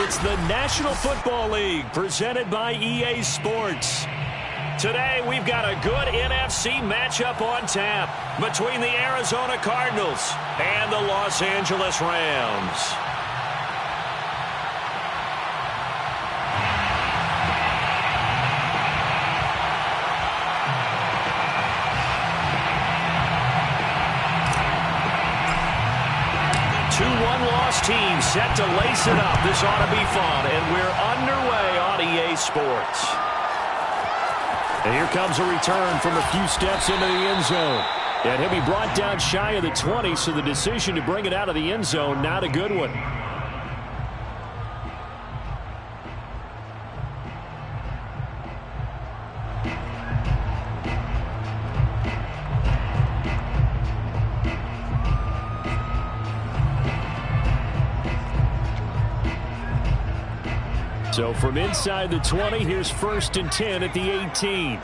It's the National Football League presented by EA Sports. Today, we've got a good NFC matchup on tap between the Arizona Cardinals and the Los Angeles Rams. Two one-loss teams set to lace it up. This ought to be fun, and we're underway on EA Sports. And here comes a return from a few steps into the end zone. And he'll be brought down shy of the 20, so the decision to bring it out of the end zone, not a good one. So from inside the 20, here's 1st and 10 at the 18.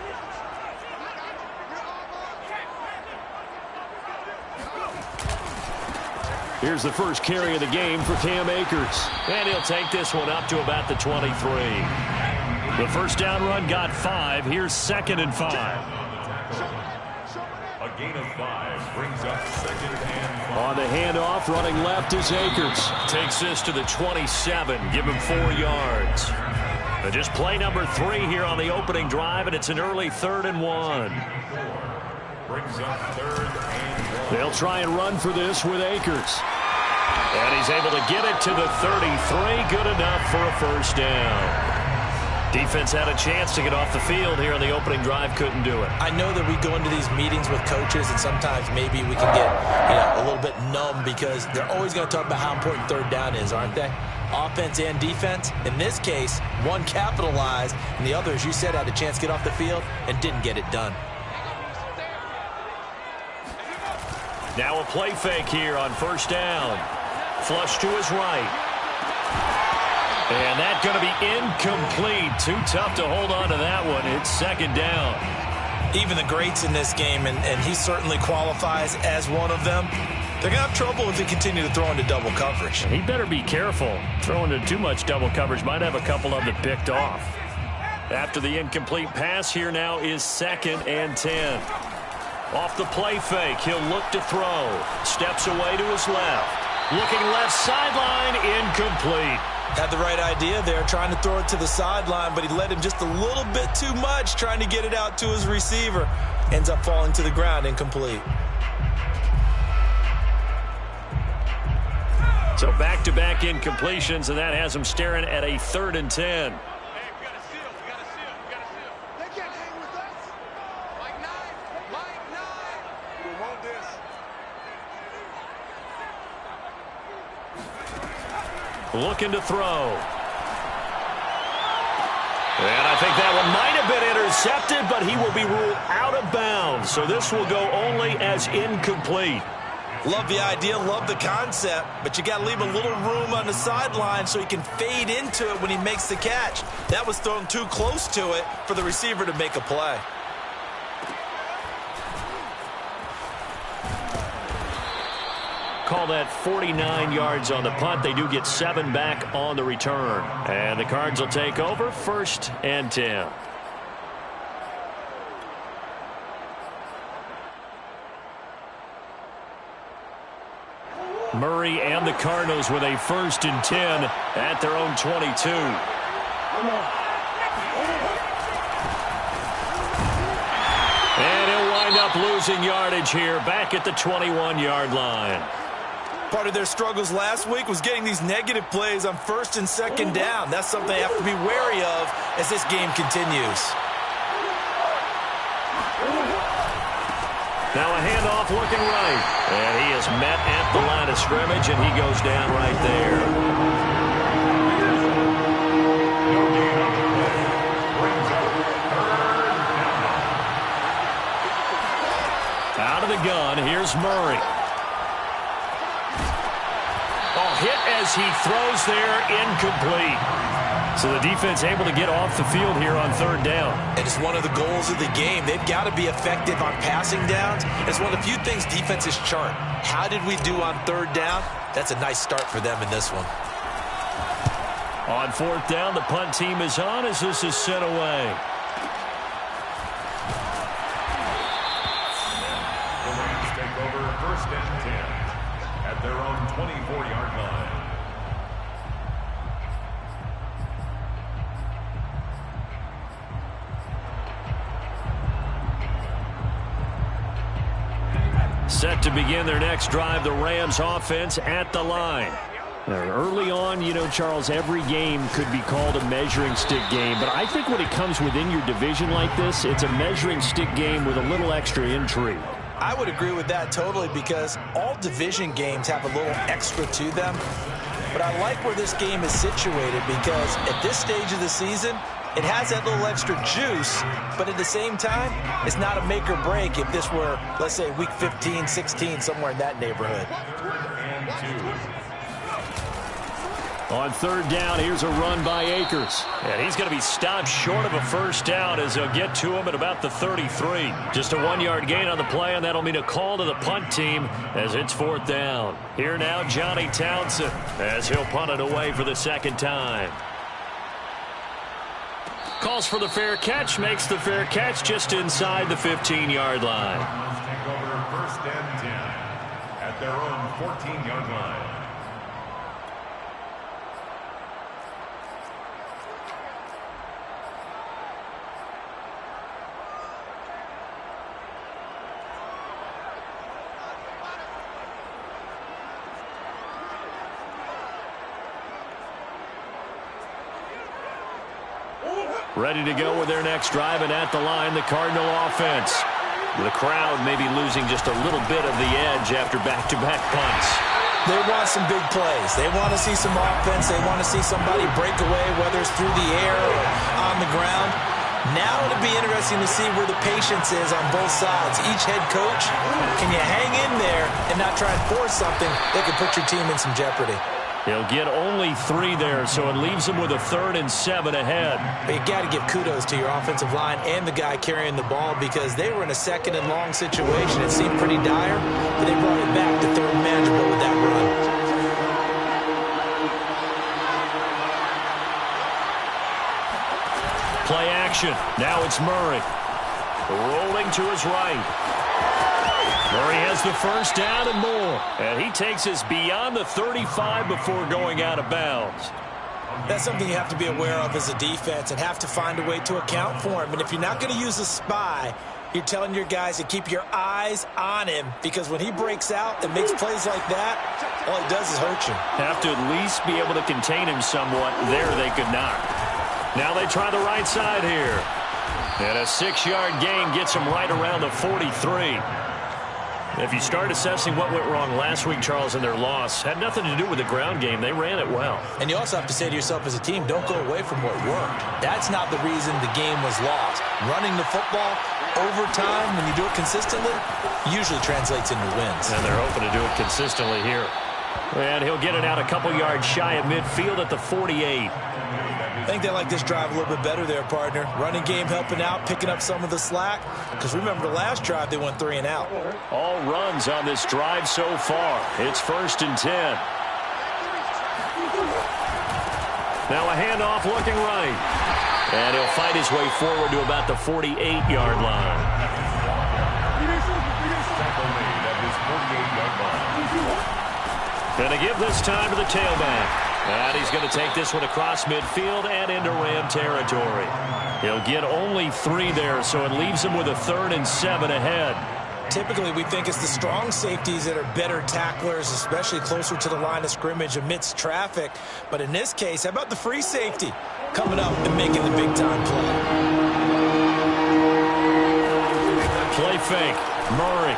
Here's the first carry of the game for Cam Akers. And he'll take this one up to about the 23. The first down run got 5. Here's 2nd and 5. A gain of 5 brings up 2nd and 5. On the handoff, running left is Akers. Takes this to the 27. Give him 4 yards. Just play number 3 here on the opening drive, and it's an early 3rd and 1. Brings up 3rd and 1. They'll try and run for this with Akers. And he's able to get it to the 33. Good enough for a first down. Defense had a chance to get off the field here on the opening drive. Couldn't do it. I know that we go into these meetings with coaches, and sometimes maybe we can get a little bit numb because they're always going to talk about how important 3rd down is, aren't they? Offense and defense. In this case, one capitalized, and the other, as you said, had a chance to get off the field and didn't get it done. Now a play fake here on 1st down. Flush to his right. And that's going to be incomplete. Too tough to hold on to that one. It's 2nd down. Even the greats in this game, and he certainly qualifies as one of them, they're going to have trouble if they continue to throw into double coverage. He better be careful. Throwing into too much double coverage might have a couple of them picked off. After the incomplete pass, here now is 2nd and 10. Off the play fake, he'll look to throw. Steps away to his left. Looking left sideline, incomplete. Had the right idea there, trying to throw it to the sideline, but he led him just a little bit too much, trying to get it out to his receiver. Ends up falling to the ground, incomplete. So back-to-back incompletions, and that has him staring at a 3rd and 10. Looking to throw. And I think that one might have been intercepted, but he will be ruled out of bounds. So this will go only as incomplete. Love the idea, love the concept, but you got to leave a little room on the sideline so he can fade into it when he makes the catch. That was thrown too close to it for the receiver to make a play. Call that 49 yards on the punt. They do get 7 back on the return. And the Cards will take over 1st and 10. Murray and the Cardinals with a 1st and 10 at their own 22. And he'll wind up losing yardage here back at the 21-yard line. Part of their struggles last week was getting these negative plays on 1st and 2nd down. That's something they have to be wary of as this game continues. Now a handoff looking right. And he is met at the line of scrimmage, and he goes down right there. Out of the gun, here's Murray. Hit as he throws there, incomplete. So the defense able to get off the field here on 3rd down. And it's one of the goals of the game. They've got to be effective on passing downs. It's one of the few things defenses chart. How did we do on 3rd down? That's a nice start for them in this one. On fourth down, the punt team is on as this is sent away. The Rams take over first and 10 at their own 24-yard line. Set to begin their next drive, the Rams offense at the line. Early on, you know, Charles, every game could be called a measuring stick game, but I think when it comes within your division like this, it's a measuring stick game with a little extra intrigue. I would agree with that totally because all division games have a little extra to them. But I like where this game is situated because at this stage of the season, it has that little extra juice, but at the same time, it's not a make or break if this were, let's say, week 15, 16, somewhere in that neighborhood. On third down, here's a run by Akers. And he's going to be stopped short of a first down as they'll get to him at about the 33. Just a 1-yard gain on the play, and that'll mean a call to the punt team as it's fourth down. Here now, Johnny Townsend as he'll punt it away for the second time. Calls for the fair catch, makes the fair catch just inside the 15-yard line. Take over first and 10 at their own 14-yard line. Ready to go with their next drive, and at the line, the Cardinal offense. The crowd maybe losing just a little bit of the edge after back-to-back punts. They want some big plays. They want to see some offense. They want to see somebody break away, whether it's through the air or on the ground. Now it'll be interesting to see where the patience is on both sides. Each head coach, can you hang in there and not try and force something that could put your team in some jeopardy? He'll get only 3 there, so it leaves him with a 3rd and 7 ahead. But you got to give kudos to your offensive line and the guy carrying the ball because they were in a 2nd and long situation. It seemed pretty dire, but they brought it back to 3rd and manageable with that run. Play action. Now it's Murray. Rolling to his right. Murray has the first down and more. And he takes us beyond the 35 before going out of bounds. That's something you have to be aware of as a defense and have to find a way to account for him. And if you're not going to use a spy, you're telling your guys to keep your eyes on him because when he breaks out and makes plays like that, all he does is hurt you. Have to at least be able to contain him somewhat. There they could not. Now they try the right side here. And a 6-yard gain gets him right around the 43. If you start assessing what went wrong last week, Charles, in their loss, had nothing to do with the ground game. They ran it well. And you also have to say to yourself as a team, don't go away from what worked. That's not the reason the game was lost. Running the football over time, when you do it consistently, usually translates into wins. And they're hoping to do it consistently here. And he'll get it out a couple yards shy of midfield at the 48. I think they like this drive a little bit better there, partner. Running game helping out, picking up some of the slack. Because remember the last drive, they went 3 and out. All runs on this drive so far. It's 1st and 10. Now a handoff looking right. And he'll fight his way forward to about the 48-yard line. Going to give this time to the tailback. And he's going to take this one across midfield and into Ram territory. He'll get only 3 there, so it leaves him with a 3rd and 7 ahead. Typically, we think it's the strong safeties that are better tacklers, especially closer to the line of scrimmage amidst traffic. But in this case, how about the free safety coming up and making the big-time play? Play fake. Murray.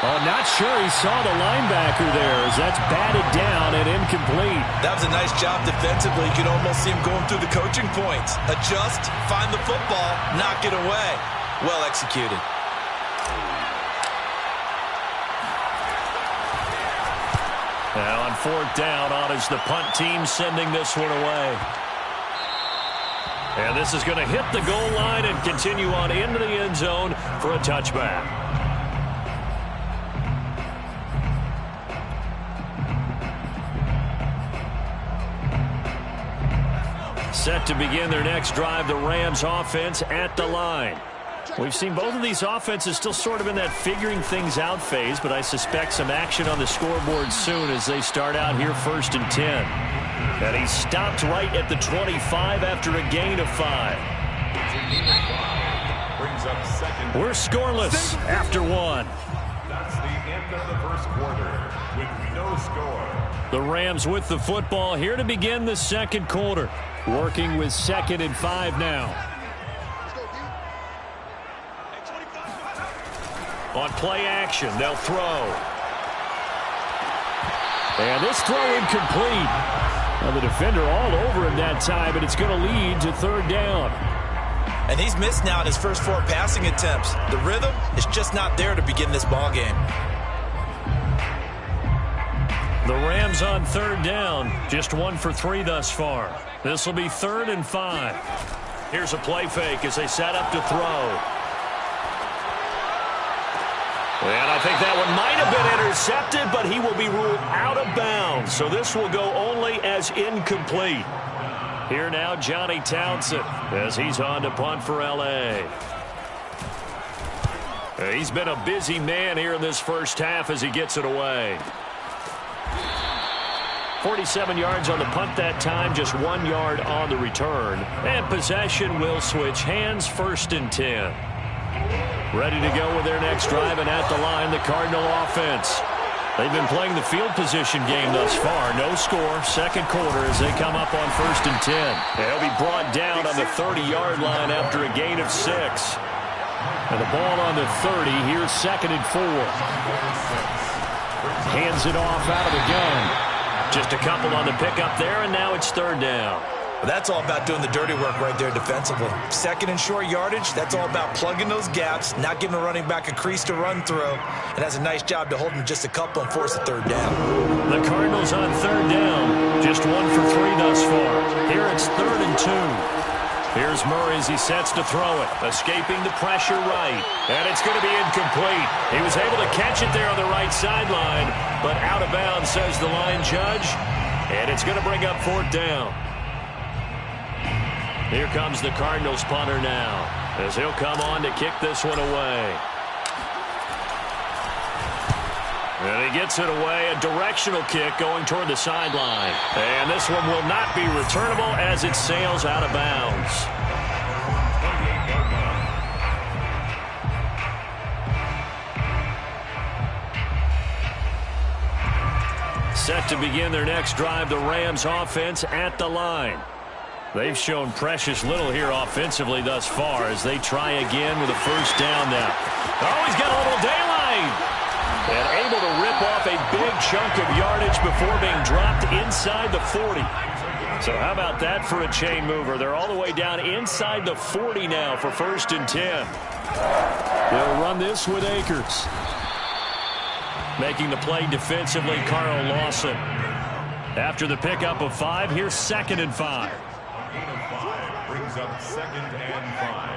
Oh, not sure he saw the linebacker there as that's batted down and incomplete. That was a nice job defensively. You can almost see him going through the coaching points. Adjust, find the football, knock it away. Well executed. Now on 4th down, on is the punt team sending this one away. And this is going to hit the goal line and continue on into the end zone for a touchback. Set to begin their next drive, the Rams offense at the line. We've seen both of these offenses still sort of in that figuring things out phase, but I suspect some action on the scoreboard soon as they start out here 1st and 10. And he stopped right at the 25 after a gain of 5. Brings up second. We're scoreless after 1. That's the end of the first quarter with no score. The Rams with the football here to begin the second quarter. Working with 2nd and 5 now. On play action, they'll throw. And this throw incomplete. Now the defender all over him that time, but it's going to lead to 3rd down. And he's missed now in his first 4 passing attempts. The rhythm is just not there to begin this ball game. The Rams on 3rd down, just 1 for 3 thus far. This will be 3rd and 5. Here's a play fake as they set up to throw. And I think that one might have been intercepted, but he will be ruled out of bounds. So this will go only as incomplete. Here now, Johnny Townsend, as he's on to punt for L.A. He's been a busy man here in this first half as he gets it away. 47 yards on the punt that time, just 1 yard on the return. And possession will switch hands, 1st and 10. Ready to go with their next drive, and at the line, the Cardinal offense. They've been playing the field position game thus far. No score, second quarter as they come up on 1st and 10. They'll be brought down on the 30-yard line after a gain of 6. And the ball on the 30, here's 2nd and 4. Hands it off out of the gun. Just a couple on the pickup there, and now it's 3rd down. Well, that's all about doing the dirty work right there defensively. 2nd and short yardage, that's all about plugging those gaps, not giving a running back a crease to run through, and has a nice job to hold him just a couple and force a 3rd down. The Cardinals on 3rd down, just 1 for 3 thus far. Here it's 3rd and 2. Here's Murray as he sets to throw it, escaping the pressure right, and it's going to be incomplete. He was able to catch it there on the right sideline, but out of bounds, says the line judge, and it's going to bring up 4th down. Here comes the Cardinals punter now, as he'll come on to kick this one away. And he gets it away, a directional kick going toward the sideline. And this one will not be returnable as it sails out of bounds. Set to begin their next drive, the Rams offense at the line. They've shown precious little here offensively thus far as they try again with a 1st down now. Oh, he's got a little daylight. And able to rip off a big chunk of yardage before being dropped inside the 40. So how about that for a chain mover? They're all the way down inside the 40 now for 1st and 10. They'll run this with Akers. Making the play defensively, Carl Lawson. After the pickup of 5, here's 2nd and 5. Brings up 2nd and 5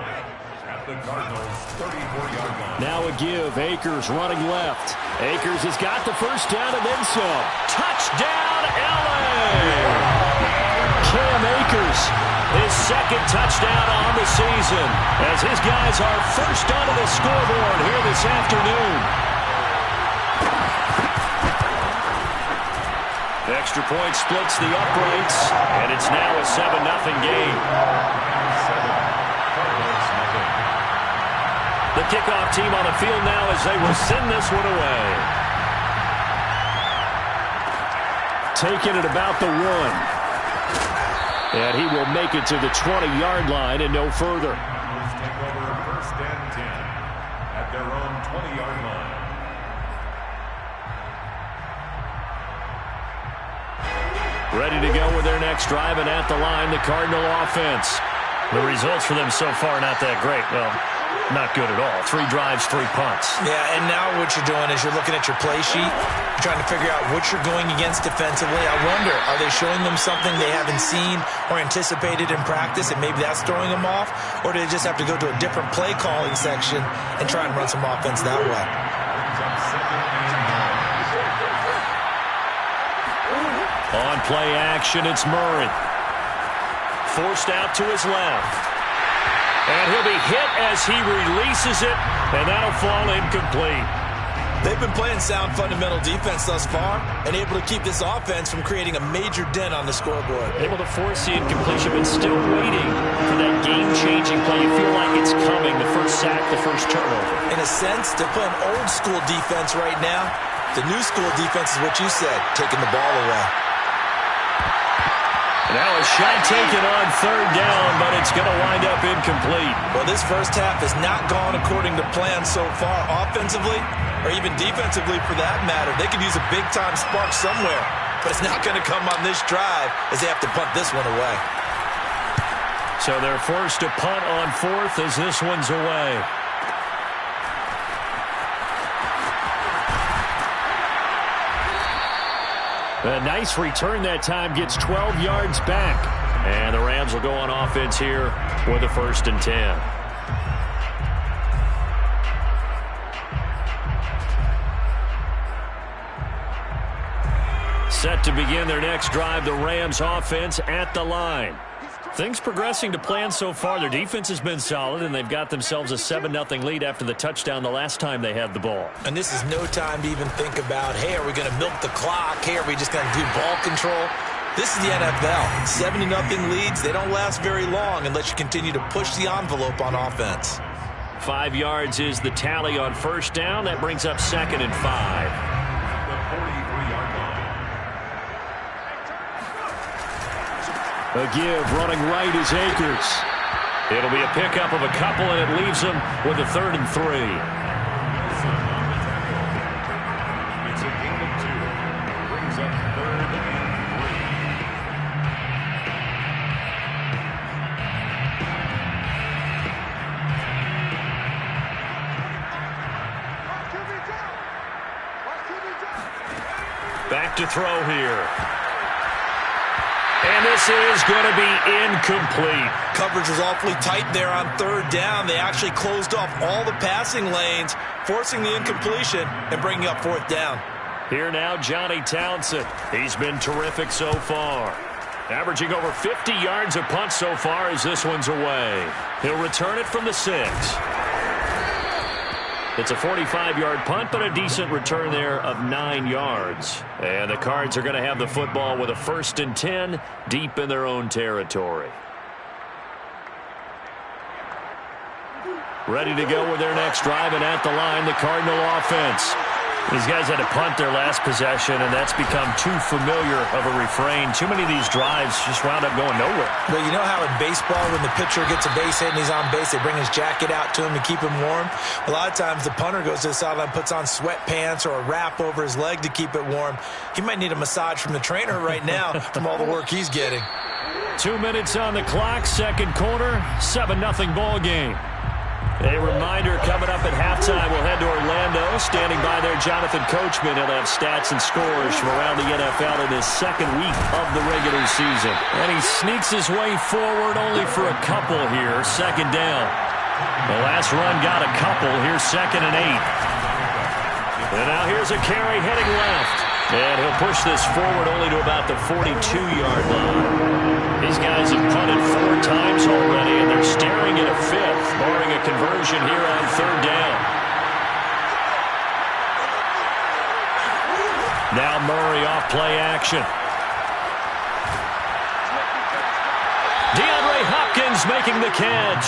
at the Cardinals' 34-yard line. Now a give. Akers running left. Akers has got the 1st down and then some. Touchdown, L.A. Cam Akers, his 2nd touchdown on the season as his guys are first onto the scoreboard here this afternoon. Extra point splits the uprights, and it's now a 7-0 game. The kickoff team on the field now as they will send this one away. Taking it about the 1. And he will make it to the 20-yard line and no further. Take over 1st and 10 at their own 20-yard line. Ready to go with their next drive, and at the line, the Cardinal offense. The results for them so far not that great. Well, not good at all. 3 drives, 3 punts. Yeah, and now what you're doing is you're looking at your play sheet. You're trying to figure out what you're going against defensively. I wonder, are they showing them something they haven't seen or anticipated in practice, and maybe that's throwing them off? Or do they just have to go to a different play calling section and try and run some offense that way? On play action, it's Murray. forced out to his left. And he'll be hit as he releases it, and that'll fall incomplete. They've been playing sound fundamental defense thus far and able to keep this offense from creating a major dent on the scoreboard. Able to force the incompletion, but still waiting for that game-changing play. You feel like it's coming, the first sack, the first turnover. In a sense, they're playing old-school defense right now. The new school defense is what you said, taking the ball away. Now a shot taken on third down, but it's going to wind up incomplete. Well, this first half has not gone according to plan so far offensively, or even defensively for that matter. They could use a big-time spark somewhere, but it's not going to come on this drive as they have to punt this one away. So they're forced to punt on fourth as this one's away. A nice return that time, gets 12 yards back. And the Rams will go on offense here with a 1st and 10. Set to begin their next drive, the Rams offense at the line. Things progressing to plan so far. Their defense has been solid, and they've got themselves a 7-0 lead after the touchdown the last time they had the ball. And this is no time to even think about, hey, are we going to milk the clock? Hey, are we just going to do ball control? This is the NFL. 7-0 leads, they don't last very long unless you continue to push the envelope on offense. 5 yards is the tally on first down. That brings up 2nd and 5. A give, running right is Akers. It'll be a pickup of a couple, and it leaves him with a 3rd and 3. It's a gain of 2. Brings up 3rd and 3. Back to throw here. And this is going to be incomplete. Coverage was awfully tight there on 3rd down. They actually closed off all the passing lanes, forcing the incompletion and bringing up 4th down. Here now, Johnny Townsend. He's been terrific so far. Averaging over 50 yards a punt so far as this one's away. He'll return it from the 6. It's a 45-yard punt, but a decent return there of 9 yards. And the Cards are going to have the football with a 1st and 10 deep in their own territory. Ready to go with their next drive, and at the line, the Cardinal offense. These guys had to punt their last possession, and that's become too familiar of a refrain. Too many of these drives just wound up going nowhere. Well, you know how in baseball, when the pitcher gets a base hit and he's on base, they bring his jacket out to him to keep him warm? A lot of times the punter goes to the sideline, puts on sweatpants or a wrap over his leg to keep it warm. He might need a massage from the trainer right now from all the work he's getting. 2 minutes on the clock, 2nd quarter, 7-0 ball game. A reminder coming up at halftime, we'll head to Orlando. Standing by there, Jonathan Coachman. He'll have stats and scores from around the NFL in his 2nd week of the regular season. And he sneaks his way forward only for a couple here, 2nd down. The last run got a couple. Here's 2nd and 8. And now here's a carry heading left. And he'll push this forward only to about the 42-yard line. These guys have punted 4 times already, and they're staring at a 5th, barring a conversion here on 3rd down. Now Murray off play action. DeAndre Hopkins making the catch.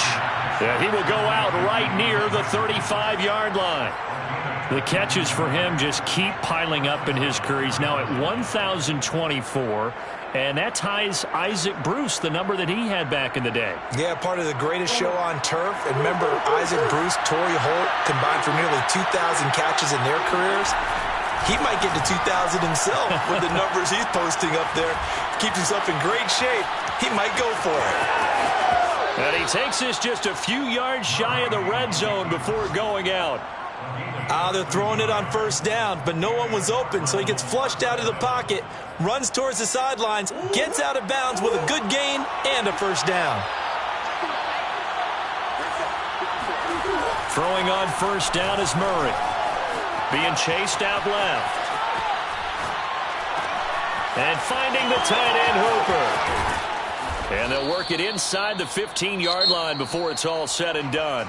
Yeah, he will go out right near the 35-yard line. The catches for him just keep piling up in his career. He's now at 1,024, and that ties Isaac Bruce, the number that he had back in the day. Yeah, part of the greatest show on turf. And remember, Isaac Bruce, Torrey Holt combined for nearly 2,000 catches in their careers. He might get to 2,000 himself with the numbers he's posting up there. Keeps himself in great shape. He might go for it. And he takes this just a few yards shy of the red zone before going out. They're throwing it on 1st down, but no one was open, so he gets flushed out of the pocket, runs towards the sidelines, gets out of bounds with a good gain and a 1st down. Throwing on 1st down is Murray. Being chased out left. And finding the tight end Hooper. And they'll work it inside the 15-yard line before it's all said and done.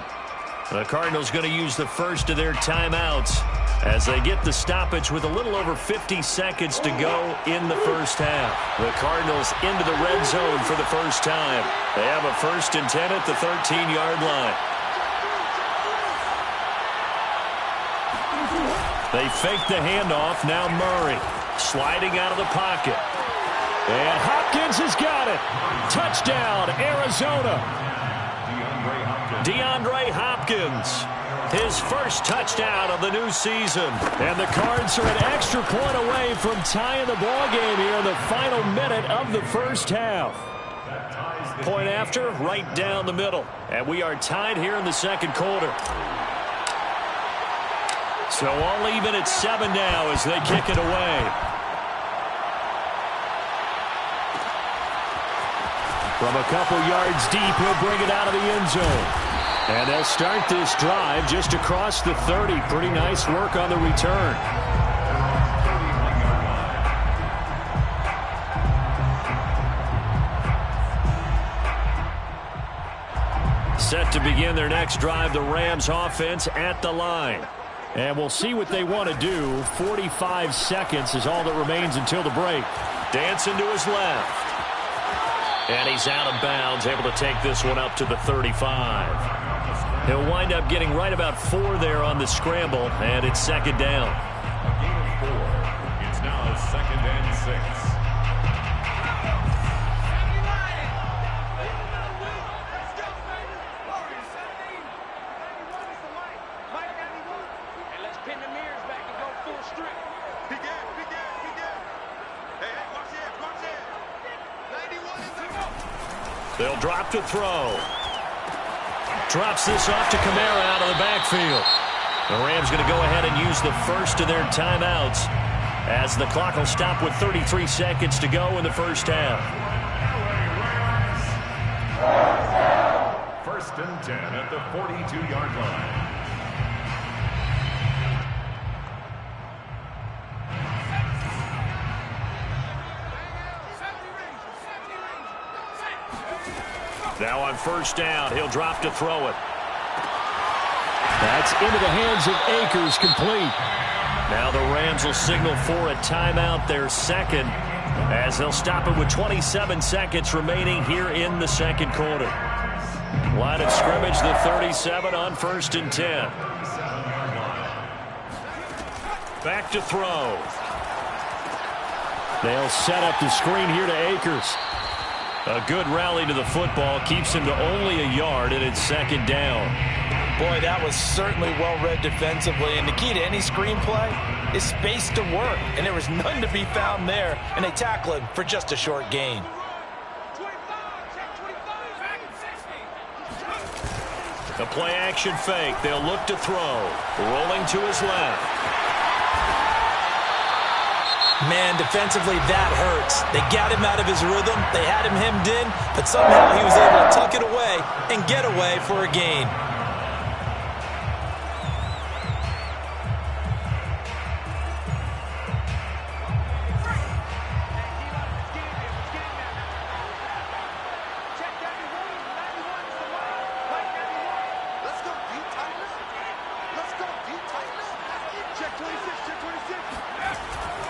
The Cardinals going to use the first of their timeouts as they get the stoppage with a little over 50 seconds to go in the first half. The Cardinals into the red zone for the first time. They have a 1st and 10 at the 13-yard line. They fake the handoff. Now Murray sliding out of the pocket. And Hopkins has got it. Touchdown, Arizona. DeAndre Hopkins, his first touchdown of the new season. And the Cards are an extra point away from tying the ball game here in the final minute of the first half. Point after, right down the middle. And we are tied here in the second quarter. So all even at 7 now as they kick it away. From a couple yards deep, he'll bring it out of the end zone. And they'll start this drive just across the 30. Pretty nice work on the return. Set to begin their next drive, the Rams offense at the line. And we'll see what they want to do. 45 seconds is all that remains until the break. Dancing to his left. And he's out of bounds, able to take this one up to the 35. He'll wind up getting right about 4 there on the scramble, and it's second down. A gain of 4. It's now 2nd and 6. They'll drop to throw. Drops this off to Kamara out of the backfield. The Rams going to go ahead and use the first of their timeouts as the clock will stop with 33 seconds to go in the first half. 1st and 10 at the 42-yard line. Now on first down, he'll drop to throw it. That's into the hands of Akers, complete. Now the Rams will signal for a timeout, their second, as they'll stop it with 27 seconds remaining here in the second quarter. Line of scrimmage, the 37 on 1st and 10. Back to throw. They'll set up the screen here to Akers. A good rally to the football keeps him to only a yard, and it's second down. Boy, that was certainly well-read defensively, and the key to any screenplay is space to work, and there was none to be found there, and they tackle him for just a short gain. The play-action fake. They'll look to throw. Rolling to his left. Man, defensively, that hurts. They got him out of his rhythm. They had him hemmed in, but somehow he was able to tuck it away and get away for a gain.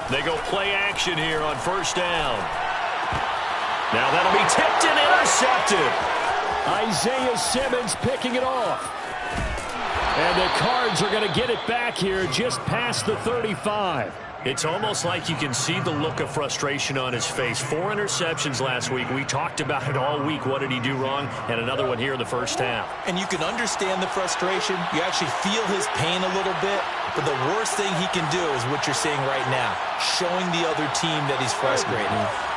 They go play action here on first down. Now that'll be tipped and intercepted. Isaiah Simmons picking it off. And the Cards are going to get it back here just past the 35. It's almost like you can see the look of frustration on his face. 4 interceptions last week. We talked about it all week. What did he do wrong? And another one here in the first half. And you can understand the frustration. You actually feel his pain a little bit. But the worst thing he can do is what you're seeing right now, showing the other team that he's frustrated.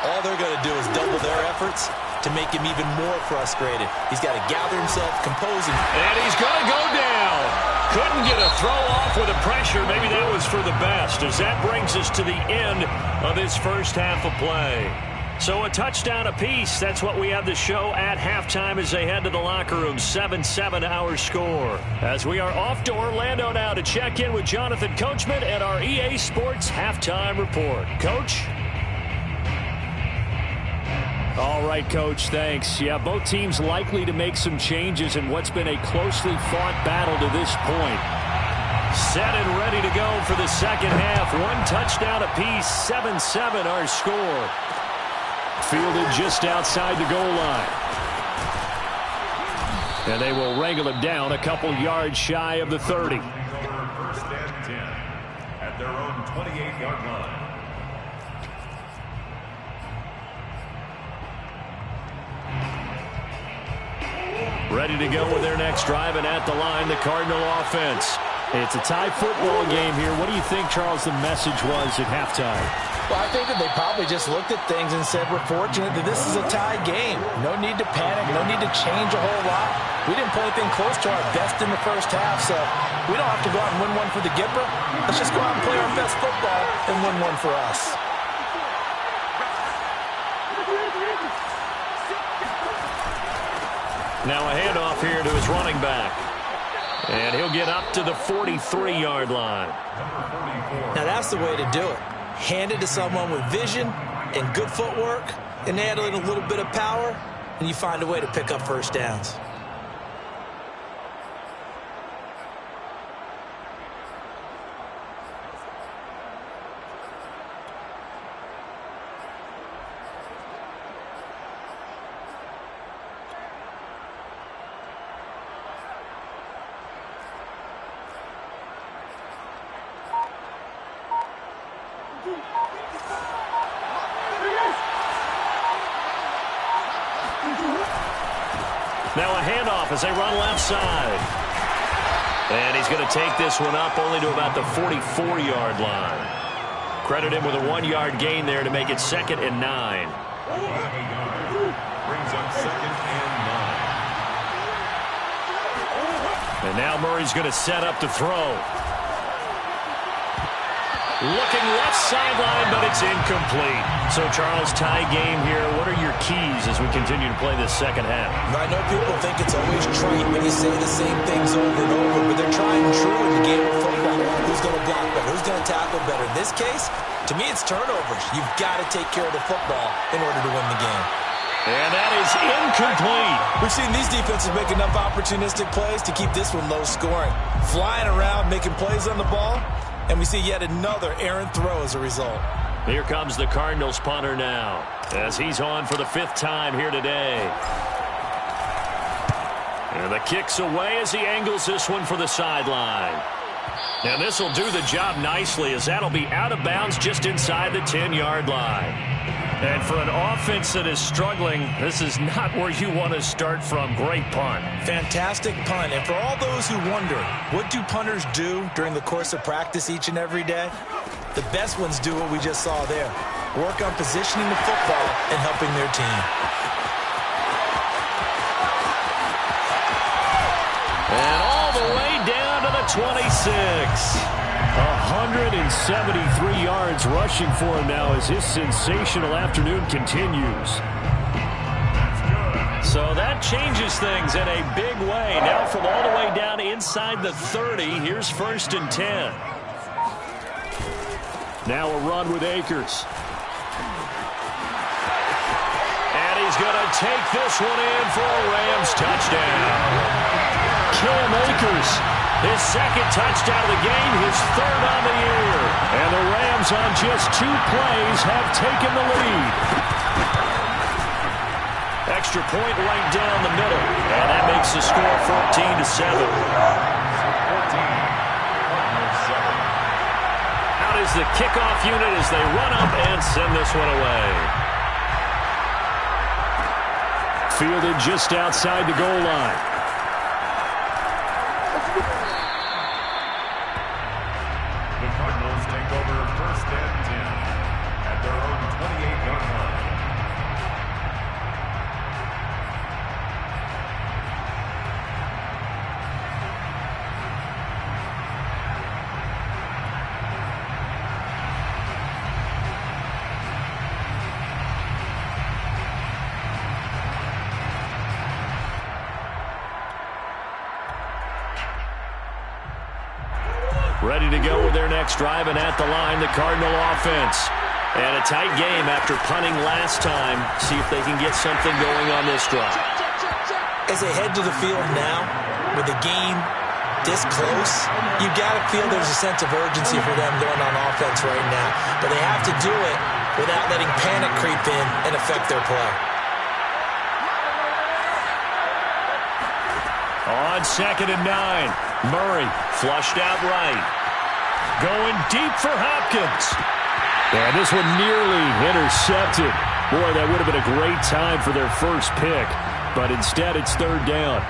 All they're going to do is double their efforts to make him even more frustrated. He's got to gather himself, compose, and he's going to go down. Couldn't get a throw off with the pressure. Maybe that was for the best, as that brings us to the end of this first half of play. So a touchdown apiece. That's what we have to show at halftime as they head to the locker room. 7-7 our score. As we are off to Orlando now to check in with Jonathan Coachman and our EA Sports halftime report. Coach? All right, Coach, thanks. Yeah, both teams likely to make some changes in what's been a closely fought battle to this point. Set and ready to go for the second half. One touchdown apiece, 7-7 our score. Fielded just outside the goal line. And they will wrangle him down a couple yards shy of the 30. First and 10 at their own 28-yard line. Ready to go with their next drive, and at the line, the Cardinal offense. It's a tie football game here. What do you think, Charles, the message was at halftime? Well, I think that they probably just looked at things and said, we're fortunate that this is a tie game. No need to panic. No need to change a whole lot. We didn't play anything close to our best in the first half, so we don't have to go out and win one for the Gipper. Let's just go out and play our best football and win one for us. Now a handoff here to his running back. And he'll get up to the 43-yard line. Now that's the way to do it. Hand it to someone with vision and good footwork, and add in a little bit of power, and you find a way to pick up first downs. Now a handoff as they run left side. And he's going to take this one up only to about the 44-yard line. Credit him with a 1-yard gain there to make it 2nd and 9. Brings up 2nd and 9. And now Murray's going to set up to throw. Looking left sideline, but it's incomplete. So, Charles, tie game here. What are your keys as we continue to play this second half? I know people think it's always trite when you say the same things over and over, but they're trying true in the game of football. Who's going to block better? Who's going to tackle better? In this case, to me, it's turnovers. You've got to take care of the football in order to win the game. And that is incomplete. We've seen these defenses make enough opportunistic plays to keep this one low scoring. Flying around, making plays on the ball. And we see yet another errant throw as a result. Here comes the Cardinals punter now, as he's on for the 5th time here today. And the kick's away as he angles this one for the sideline. And this will do the job nicely, as that'll be out of bounds just inside the 10-yard line. And for an offense that is struggling, this is not where you want to start from. Great punt. Fantastic punt. And for all those who wonder, what do punters do during the course of practice each and every day? The best ones do what we just saw there. Work on positioning the football and helping their team. And all the way down to the 26. 173 yards rushing for him now as his sensational afternoon continues. So that changes things in a big way. Now from all the way down inside the 30, here's 1st and 10. Now a run with Akers. And he's going to take this one in for a Rams touchdown. Cam Akers. His 2nd touchdown of the game, his 3rd on the year. And the Rams on just 2 plays have taken the lead. Extra point right down the middle. And that makes the score 14-7. Out is the kickoff unit as they run up and send this one away. Fielded just outside the goal line. Ready to go with their next drive, and at the line, the Cardinal offense. And a tight game after punting last time. See if they can get something going on this drive. As they head to the field now, with the game this close, you got to feel there's a sense of urgency for them going on offense right now. But they have to do it without letting panic creep in and affect their play. On 2nd and 9, Murray flushed out right. Going deep for Hopkins. And this one nearly intercepted. Boy, that would have been a great time for their first pick. But instead, it's 3rd down.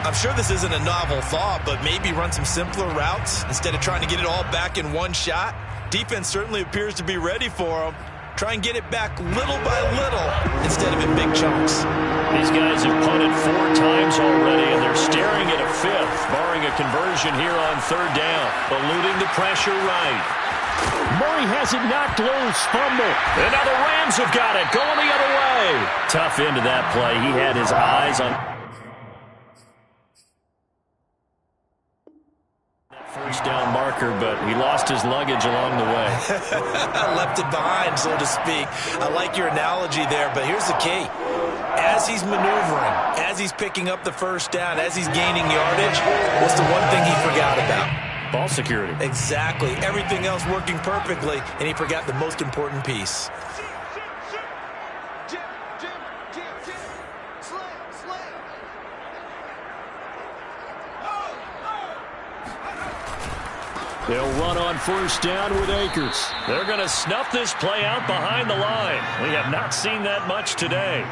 I'm sure this isn't a novel thought, but maybe run some simpler routes instead of trying to get it all back in one shot. Defense certainly appears to be ready for them. Try and get it back little by little instead of in big chunks. These guys have punted 4 times already, and they're staring at a 5th, barring a conversion here on 3rd down. Eluding the pressure right. Murray has it knocked loose. Fumble. And now the Rams have got it. Going the other way. Tough end of that play. He had his eyes on first down marker, but he lost his luggage along the way. Left it behind, so to speak. I like your analogy there, but here's the key. As he's maneuvering, as he's picking up the first down, as he's gaining yardage, what's the one thing he forgot about? Ball security. Exactly. Everything else working perfectly, and he forgot the most important piece. They'll run on 1st down with Akers. They're going to snuff this play out behind the line. We have not seen that much today.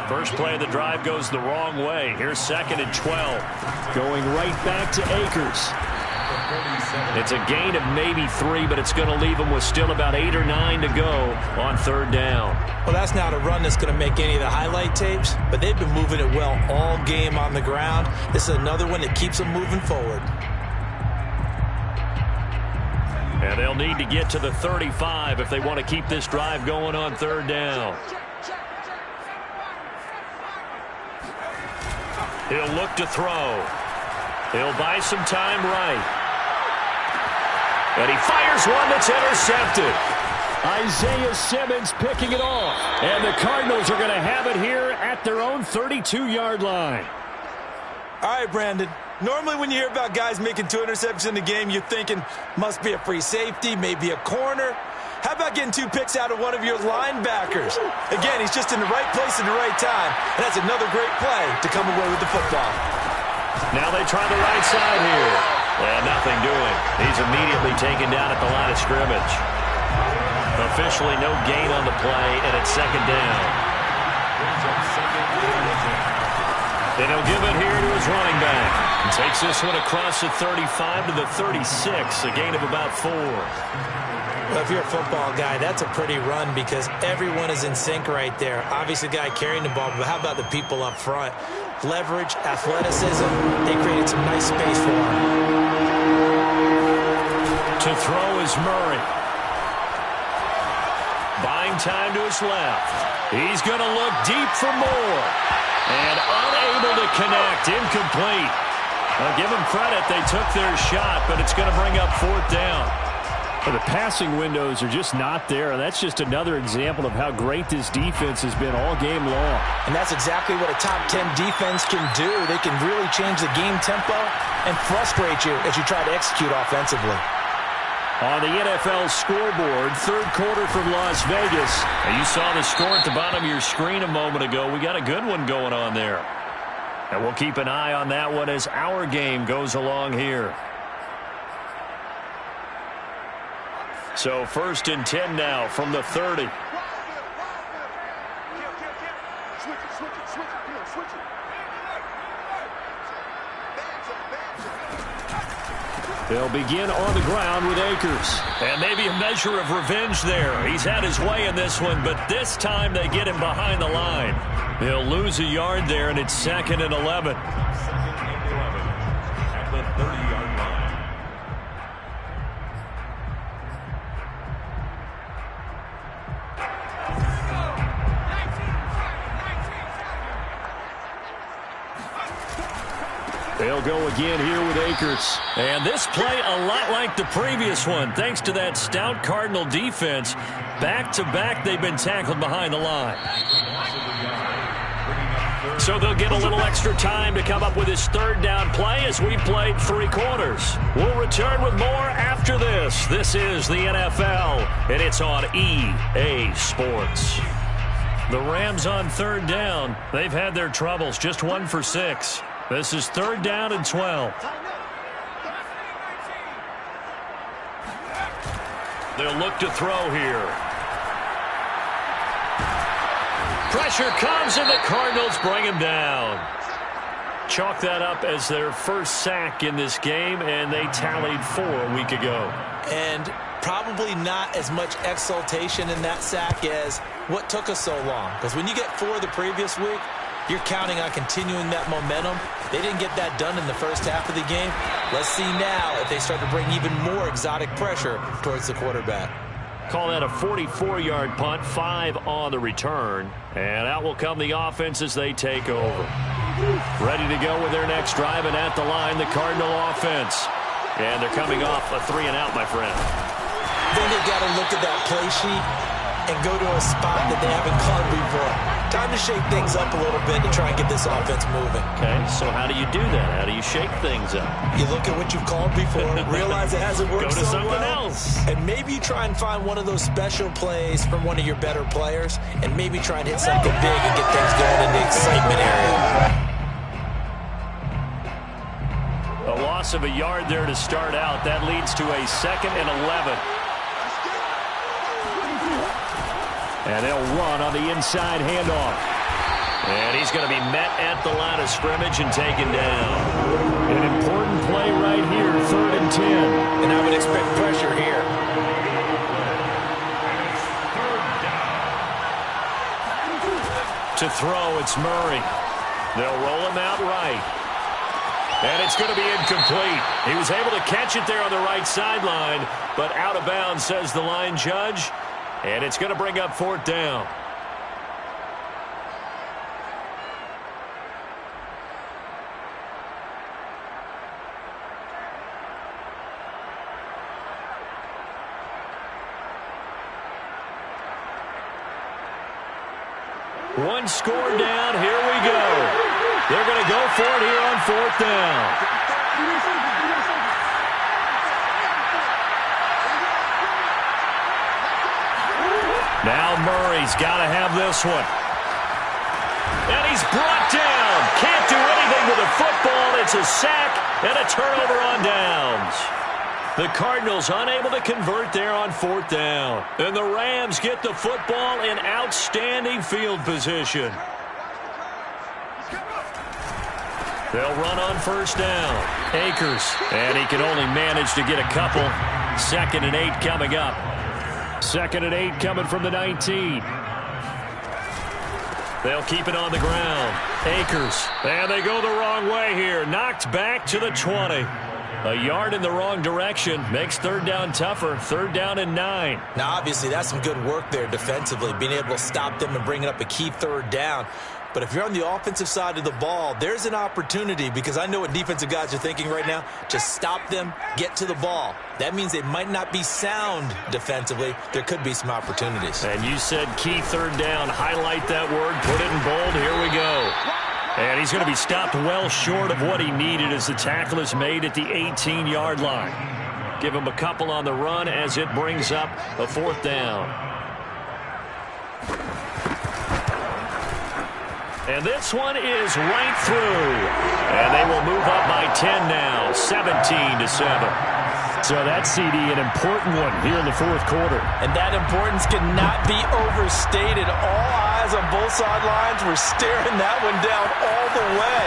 First play of the drive goes the wrong way. Here's 2nd and 12. Going right back to Akers. It's a gain of maybe 3, but it's going to leave them with still about 8 or 9 to go on 3rd down. Well, that's not a run that's going to make any of the highlight tapes, but they've been moving it well all game on the ground. This is another one that keeps them moving forward. And they'll need to get to the 35 if they want to keep this drive going on 3rd down. He'll look to throw. He'll buy some time right. And he fires one that's intercepted. Isaiah Simmons picking it off. And the Cardinals are going to have it here at their own 32-yard line. All right, Brandon. Normally when you hear about guys making 2 interceptions in the game, you're thinking must be a free safety, maybe a corner. How about getting 2 picks out of one of your linebackers? Again, he's just in the right place at the right time. And that's another great play to come away with the football. Now they try the right side here. And nothing doing. He's immediately taken down at the line of scrimmage. Officially no gain on the play, and it's 2nd down. And he'll give it here to his running back. And takes this one across the 35 to the 36, a gain of about 4. Well, if you're a football guy, that's a pretty run because everyone is in sync right there. Obviously, the guy carrying the ball, but how about the people up front? Leverage, athleticism, they created some nice space for him. To throw is Murray. Buying time to his left. He's going to look deep for more. And unable to connect. Incomplete. I'll give them credit. They took their shot, but it's going to bring up 4th down. Well, the passing windows are just not there. That's just another example of how great this defense has been all game long. And that's exactly what a top 10 defense can do. They can really change the game tempo and frustrate you as you try to execute offensively. On the NFL scoreboard, 3rd quarter from Las Vegas. And you saw the score at the bottom of your screen a moment ago. We got a good one going on there. And we'll keep an eye on that one as our game goes along here. So 1st and 10 now from the 30. They'll begin on the ground with Akers. And maybe a measure of revenge there. He's had his way in this one, but this time they get him behind the line. He'll lose a yard there, and it's 2nd and 11. 2nd and 11 at the 30-yard line. They'll go again here with Akers. And this play a lot like the previous one. Thanks to that stout Cardinal defense, back-to-back they've been tackled behind the line. So they'll get a little extra time to come up with his third down play as we played 3 quarters. We'll return with more after this. This is the NFL, and it's on EA Sports. The Rams on third down. They've had their troubles, just 1 for 6. This is 3rd down and 12. They'll look to throw here. Pressure comes, and the Cardinals bring him down. Chalk that up as their first sack in this game, and they tallied 4 a week ago. And probably not as much exultation in that sack as what took us so long. Because when you get 4 the previous week, you're counting on continuing that momentum. They didn't get that done in the first half of the game. Let's see now if they start to bring even more exotic pressure towards the quarterback. Call that a 44-yard punt, 5 on the return. And out will come the offense as they take over. Ready to go with their next drive, and at the line, the Cardinal offense. And they're coming off a 3-and-out, my friend. Then they got to look at that play sheet and go to a spot that they haven't called before. Time to shake things up a little bit to try and get this offense moving. Okay, so how do you do that? How do you shake things up? You look at what you've called before, realize it hasn't worked Go to so something well, else. and maybe you try and find one of those special plays from one of your better players, and maybe try and hit something big and get things going in the excitement area. A loss of a yard there to start out. That leads to a 2nd and 11. And they'll run on the inside handoff. And he's going to be met at the line of scrimmage and taken down. An important play right here, 3rd and 10. And I would expect pressure here. To throw, it's Murray. They'll roll him out right. And it's going to be incomplete. He was able to catch it there on the right sideline, but out of bounds, says the line judge. And it's going to bring up 4th down. One score down. Here we go. They're going to go for it here on 4th down. Now Murray's got to have this one. And he's brought down. Can't do anything with the football. It's a sack and a turnover on downs. The Cardinals unable to convert there on 4th down. And the Rams get the football in outstanding field position. They'll run on 1st down. Akers. And he can only manage to get a couple. 2nd and 8 coming up. 2nd and 8 coming from the 19. They'll keep it on the ground. Akers. And they go the wrong way here. Knocked back to the 20. A yard in the wrong direction makes 3rd down tougher. 3rd down and 9. Now, obviously, that's some good work there defensively, being able to stop them and bringing up a key 3rd down. But if you're on the offensive side of the ball, there's an opportunity, because I know what defensive guys are thinking right now. Just stop them, get to the ball. That means they might not be sound defensively. There could be some opportunities. And you said key 3rd down. Highlight that word. Put it in bold. Here we go. And he's going to be stopped well short of what he needed as the tackle is made at the 18-yard line. Give him a couple on the run as it brings up a 4th down. And this one is right through. And they will move up by 10 now, 17-7. So that CD, an important one here in the 4th quarter. And that importance cannot be overstated. All eyes on both sidelines were staring that one down all the way.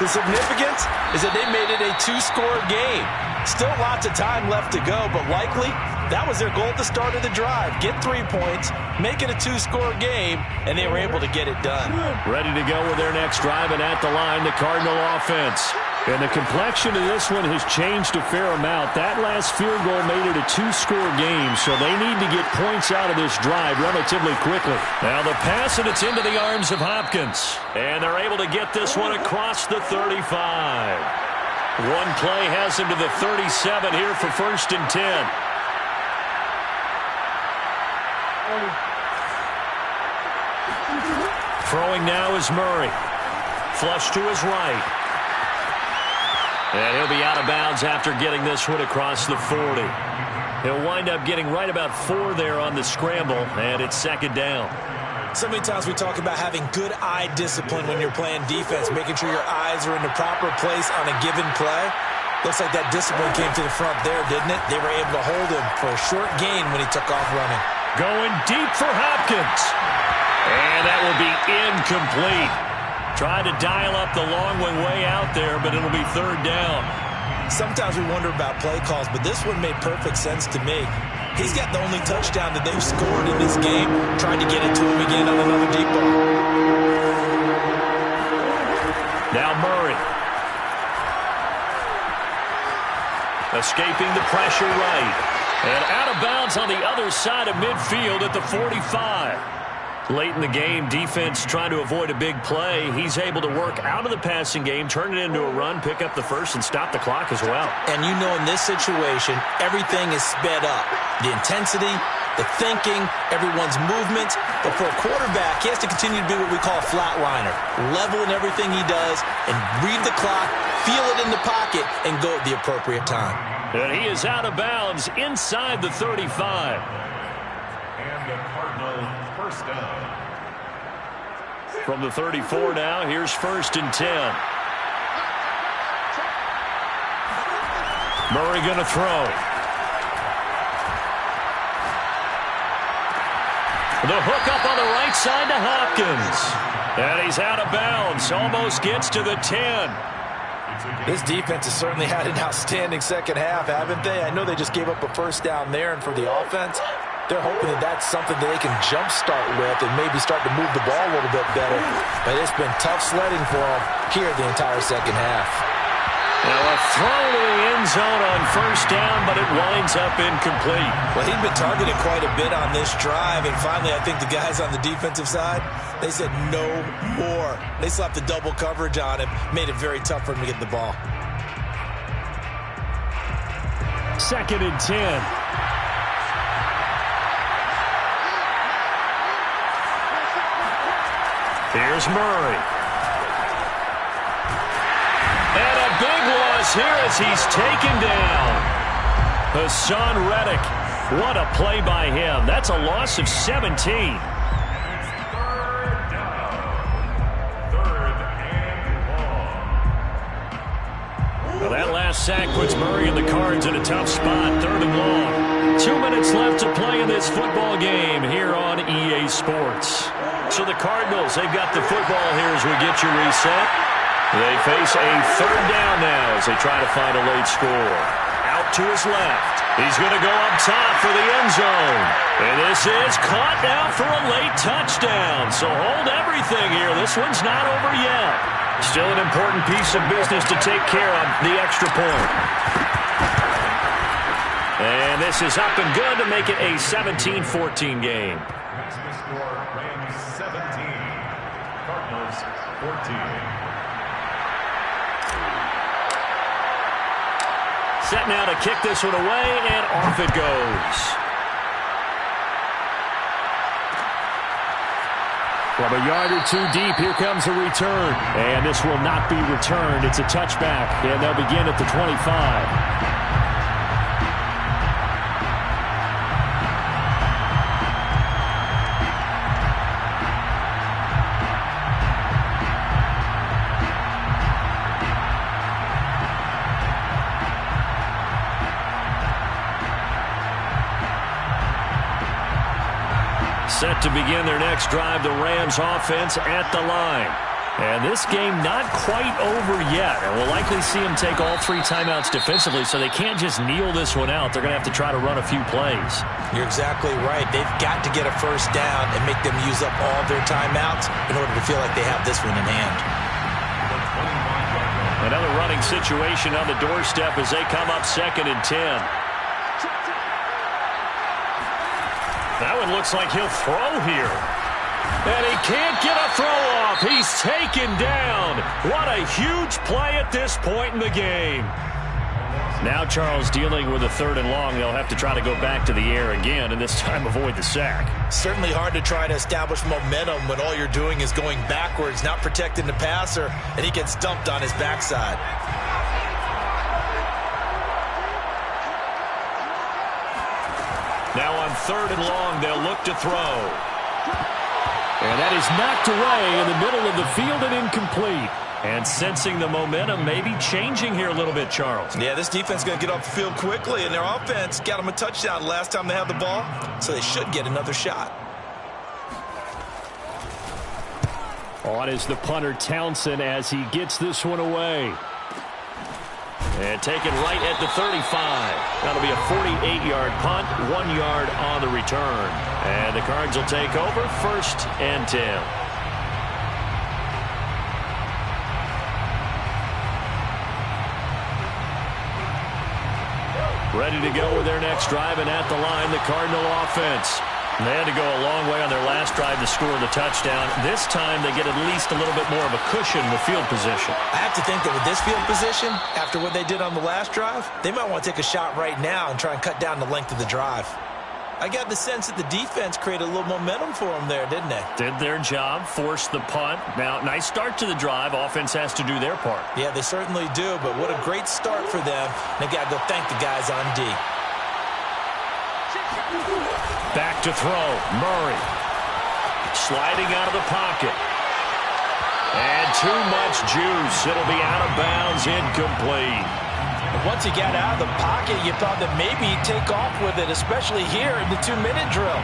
The significance is that they made it a 2-score game. Still lots of time left to go, but likely that was their goal at the start of the drive. Get 3 points, make it a 2-score game, and they were able to get it done. Ready to go with their next drive, and at the line, the Cardinal offense. And the complexion of this one has changed a fair amount. That last field goal made it a 2-score game, so they need to get points out of this drive relatively quickly. Now the pass, and it's into the arms of Hopkins. And they're able to get this one across the 35. One play has him to the 37 here for 1st and 10. Throwing now is Murray. Flush to his right. And he'll be out of bounds after getting this one across the 40. He'll wind up getting right about 4 there on the scramble, and it's 2nd down. So many times we talk about having good eye discipline when you're playing defense, making sure your eyes are in the proper place on a given play. Looks like that discipline came to the front there, didn't it? They were able to hold him for a short gain when he took off running. Going deep for Hopkins. And that will be incomplete. Tried to dial up the long one way out there, but it'll be 3rd down. Sometimes we wonder about play calls, but this one made perfect sense to me. He's got the only touchdown that they've scored in this game. Tried to get it to him again on another deep ball. Now Murray. Escaping the pressure right. And out of bounds on the other side of midfield at the 45. Late in the game, defense trying to avoid a big play. He's able to work out of the passing game, turn it into a run, pick up the first, and stop the clock as well. And you know in this situation, everything is sped up. The intensity, the thinking, everyone's movements. But for a quarterback, he has to continue to be what we call a flatliner. Level in everything he does and read the clock, feel it in the pocket, and go at the appropriate time. And he is out of bounds inside the 35. And the Cardinal first down. From the 34 now, here's 1st and 10. Murray going to throw. The hook up on the right side to Hopkins. And he's out of bounds. Almost gets to the 10. This defense has certainly had an outstanding second half, haven't they? I know they just gave up a first down there, and for the offense, they're hoping that that's something that they can jumpstart with and maybe start to move the ball a little bit better. But it's been tough sledding for them here the entire second half. Now a throw to the end zone on 1st down, but it winds up incomplete. Well, he'd been targeted quite a bit on this drive, and finally I think the guys on the defensive side, they said no more. They slapped the double coverage on him, made it very tough for him to get the ball. 2nd and 10. Here's Murray. And a big loss here as he's taken down. Hassan Reddick. What a play by him. That's a loss of 17. It's 3rd down. 3rd and long. Well, that last sack puts Murray and the Cards in a tough spot. 3rd and long. 2 minutes left to play in this football game here on EA Sports. So the Cardinals, they've got the football here as we get you reset. They face a 3rd down now as they try to find a late score. Out to his left. He's going to go up top for the end zone. And this is caught now for a late touchdown. So hold everything here. This one's not over yet. Still an important piece of business to take care of, the extra point. And this is up and good to make it a 17-14 game. That's the score. Rams 17. Cardinals 14. Set now to kick this one away, and off it goes. From a yard or 2 deep, here comes a return. And this will not be returned. It's a touchback, and they'll begin at the 25. Set to begin their next drive, the Rams offense at the line. And this game not quite over yet. And we'll likely see them take all 3 timeouts defensively, so they can't just kneel this one out. They're going to have to try to run a few plays. You're exactly right. They've got to get a first down and make them use up all their timeouts in order to feel like they have this one in hand. Another running situation on the doorstep as they come up 2nd and 10. That one looks like he'll throw here. And he can't get a throw off. He's taken down. What a huge play at this point in the game. Now Charles dealing with a 3rd and long. They'll have to try to go back to the air again, and this time avoid the sack. Certainly hard to try to establish momentum when all you're doing is going backwards, not protecting the passer, and he gets dumped on his backside. Now on 3rd and long, they'll look to throw. And that is knocked away in the middle of the field and incomplete. And sensing the momentum maybe changing here a little bit, Charles. Yeah, this defense is going to get off the field quickly, and their offense got them a touchdown last time they had the ball, so they should get another shot. On is the punter, Townsend, as he gets this one away. And taken right at the 35. That'll be a 48-yard punt, 1 yard on the return. And the Cards will take over, 1st and 10. Ready to go with their next drive, and at the line, the Cardinal offense. They had to go a long way on their last drive to score the touchdown. This time, they get at least a little bit more of a cushion with field position. I have to think that with this field position, after what they did on the last drive, they might want to take a shot right now and try and cut down the length of the drive. I got the sense that the defense created a little momentum for them there, didn't they? Did their job, forced the punt. Now, nice start to the drive. Offense has to do their part. Yeah, they certainly do, but what a great start for them. They got to go thank the guys on D. Back to throw. Murray. Sliding out of the pocket. And too much juice. It'll be out of bounds, incomplete. And once he got out of the pocket, you thought that maybe he'd take off with it, especially here in the 2-minute drill.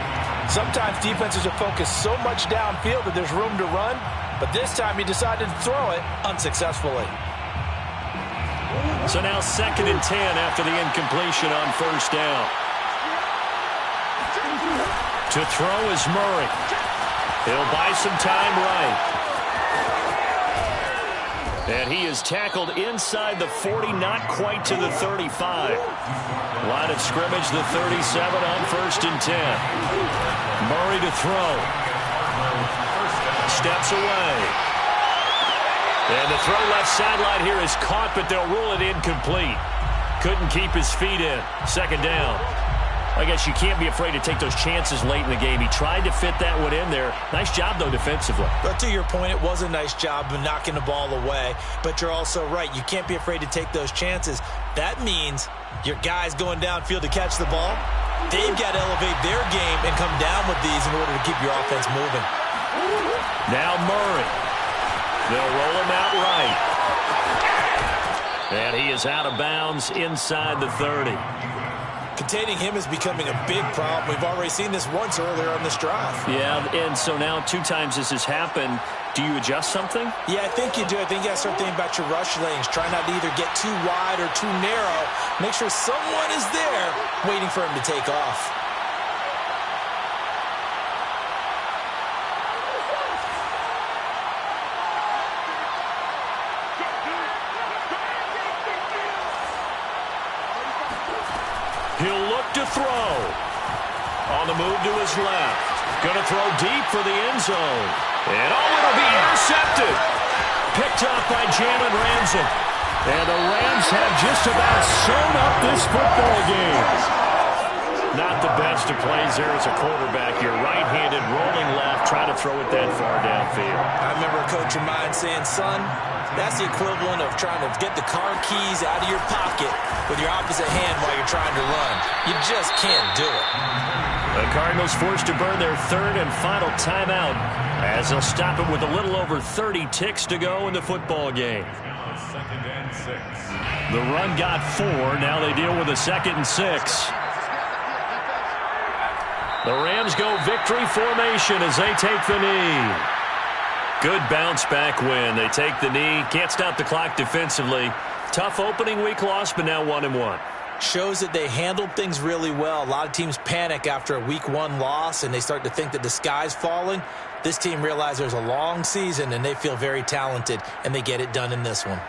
Sometimes defenses are focused so much downfield that there's room to run, but this time he decided to throw it unsuccessfully. So now 2nd and 10 after the incompletion on 1st down. To throw is Murray. He'll buy some time right. And he is tackled inside the 40, not quite to the 35. Line of scrimmage, the 37 on 1st and 10. Murray to throw. Steps away. And the throw left sideline here is caught, but they'll rule it incomplete. Couldn't keep his feet in. 2nd down. I guess you can't be afraid to take those chances late in the game. He tried to fit that one in there. Nice job, though, defensively. But to your point, it was a nice job of knocking the ball away. But you're also right. You can't be afraid to take those chances. That means your guys going downfield to catch the ball, they've got to elevate their game and come down with these in order to keep your offense moving. Now Murray. They'll roll him out right. And he is out of bounds inside the 30. Containing him is becoming a big problem. We've already seen this once earlier on this drive. Yeah, and so now 2 times this has happened. Do you adjust something? Yeah, I think you do. I think you got to start thinking about your rush lanes. Try not to either get too wide or too narrow. Make sure someone is there waiting for him to take off. He'll look to throw. On the move to his left. Going to throw deep for the end zone. And it'll be intercepted. Picked up by Jalen Ramsey. And the Rams have just about sewn up this football game. Not the best of plays there as a quarterback. You're right-handed, rolling left, trying to throw it that far downfield. I remember a coach of mine saying, son, that's the equivalent of trying to get the car keys out of your pocket with your opposite hand while you're trying to run. You just can't do it. The Cardinals forced to burn their 3rd and final timeout as they'll stop it with a little over 30 ticks to go in the football game. 2nd and 6. The run got 4. Now they deal with a 2nd and 6. The Rams go victory formation as they take the knee. Good bounce-back win. They take the knee. Can't stop the clock defensively. Tough opening week loss, but now 1-1. Shows that they handled things really well. A lot of teams panic after a week 1 loss, and they start to think that the sky's falling. This team realizes there's a long season, and they feel very talented, and they get it done in this one.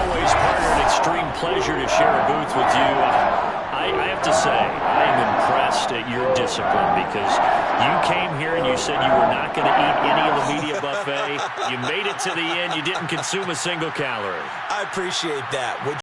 always, partner, an extreme pleasure to share a booth with you. I have to say, I am impressed at your discipline because you came here and you said you were not going to eat any of the media buffet. You made it to the end. You didn't consume a single calorie. I appreciate that.